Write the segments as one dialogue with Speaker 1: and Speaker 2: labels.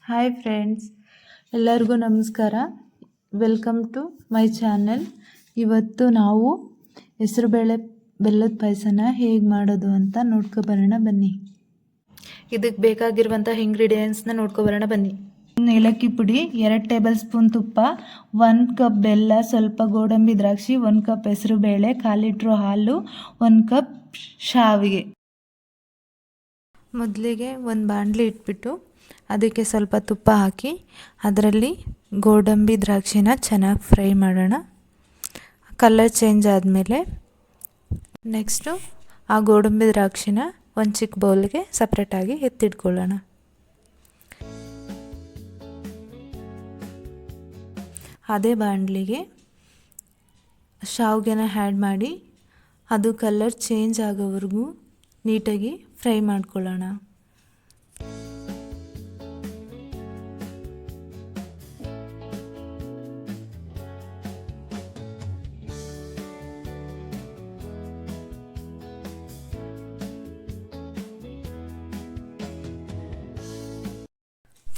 Speaker 1: Hi friends, ಎಲ್ಲರಿಗೂ ನಮಸ್ಕಾರ. Welcome to my channel. ಇವತ್ತು ನಾವು ಹೆಸರುಬೇಳೆ ಬೆಲ್ಲದ ಪಾಯಸನ ಹೇಗೆ ಮಾಡೋದು ಅಂತ ನೋಡ್ಕೊಬರೋಣ ಬನ್ನಿ. ಇದಕ್ಕೆ ಬೇಕಾಗಿರುವಂಥ ಇಂಗ್ರೀಡಿಯೆಂಟ್ಸ್ನ ನೋಡ್ಕೊಬರೋಣ ಬನ್ನಿ. ಏಲಕ್ಕಿ ಪುಡಿ, 2 ಟೇಬಲ್ ಸ್ಪೂನ್ ತುಪ್ಪ, 1 ಕಪ್ ಬೆಲ್ಲ, ಸ್ವಲ್ಪ ಗೋಡಂಬಿ ದ್ರಾಕ್ಷಿ, 1 ಕಪ್ ಹೆಸರುಬೇಳೆ, 1/4 ಲೀಟ್ರ್ ಹಾಲು, 1 ಕಪ್ ಶಾವಿಗೆ. ಮೊದಲಿಗೆ ಒಂದು ಬಾಣಲಿ ಇಟ್ಬಿಟ್ಟು ಅದಕ್ಕೆ ಸ್ವಲ್ಪ ತುಪ್ಪ ಹಾಕಿ ಅದರಲ್ಲಿ ಗೋಡಂಬಿ ದ್ರಾಕ್ಷಿನ ಚೆನ್ನಾಗಿ ಫ್ರೈ ಮಾಡೋಣ. ಕಲರ್ ಚೇಂಜ್ ಆದಮೇಲೆ ನೆಕ್ಸ್ಟು ಆ ಗೋಡಂಬಿ ದ್ರಾಕ್ಷಿನ ಒಂದು ಚಿಕ್ಕ ಬೌಲ್ಗೆ ಸಪ್ರೇಟಾಗಿ ಎತ್ತಿಟ್ಕೊಳ್ಳೋಣ. ಅದೇ ಬಾಣಲಿಗೆ ಶಾವಿಗೆನ ಆ್ಯಡ್ ಮಾಡಿ ಅದು ಕಲರ್ ಚೇಂಜ್ ಆಗೋವರೆಗೂ ನೀಟಾಗಿ ಫ್ರೈ ಮಾಡ್ಕೊಳ್ಳೋಣ.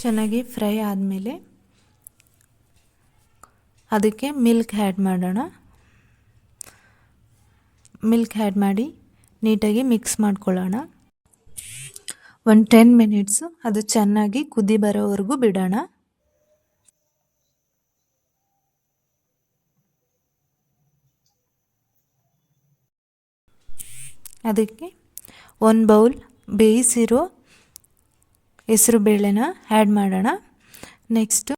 Speaker 1: ಚೆನ್ನಾಗಿ ಫ್ರೈ ಆದಮೇಲೆ ಅದಕ್ಕೆ ಮಿಲ್ಕ್ ಆ್ಯಡ್ ಮಾಡೋಣ. ಮಿಲ್ಕ್ ಆ್ಯಡ್ ಮಾಡಿ ನೀಟಾಗಿ ಮಿಕ್ಸ್ ಮಾಡ್ಕೊಳ್ಳೋಣ. ಒಂದು 10 ಮಿನಿಟ್ಸು ಅದು ಚೆನ್ನಾಗಿ ಕುದಿ ಬರೋವರೆಗೂ ಬಿಡೋಣ. ಅದಕ್ಕೆ 1 ಬೌಲ್ ಬೇಯಿಸಿರೋ ಹೆಸರು ಬೇಳೆನ ಆ್ಯಡ್ ಮಾಡೋಣ. ನೆಕ್ಸ್ಟು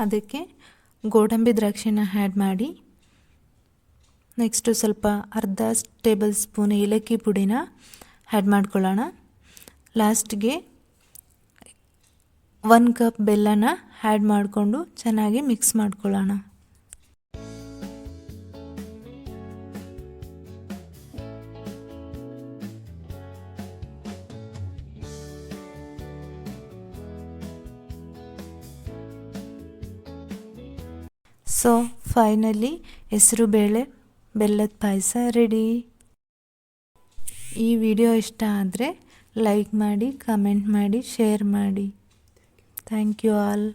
Speaker 1: ಅದಕ್ಕೆ ಗೋಡಂಬಿ ದ್ರಾಕ್ಷಿನ ಆ್ಯಡ್ ಮಾಡಿ ನೆಕ್ಸ್ಟು ಸ್ವಲ್ಪ ಅರ್ಧ ಟೇಬಲ್ ಸ್ಪೂನ್ ಏಲಕ್ಕಿ ಪುಡಿನ ಆ್ಯಡ್ ಮಾಡ್ಕೊಳ್ಳೋಣ. ಲಾಸ್ಟ್ಗೆ 1 ಕಪ್ ಬೆಲ್ಲನ ಆ್ಯಡ್ ಮಾಡಿಕೊಂಡು ಚೆನ್ನಾಗಿ ಮಿಕ್ಸ್ ಮಾಡ್ಕೊಳ್ಳೋಣ. ಸೊ ಫೈನಲಿ ಹೆಸರುಬೇಳೆ ಬೆಲ್ಲದ ಪಾಯಸ ರೆಡಿ. ಈ ವಿಡಿಯೋ ಇಷ್ಟ ಆದರೆ ಲೈಕ್ ಮಾಡಿ, ಕಮೆಂಟ್ ಮಾಡಿ, ಶೇರ್ ಮಾಡಿ. Thank you all.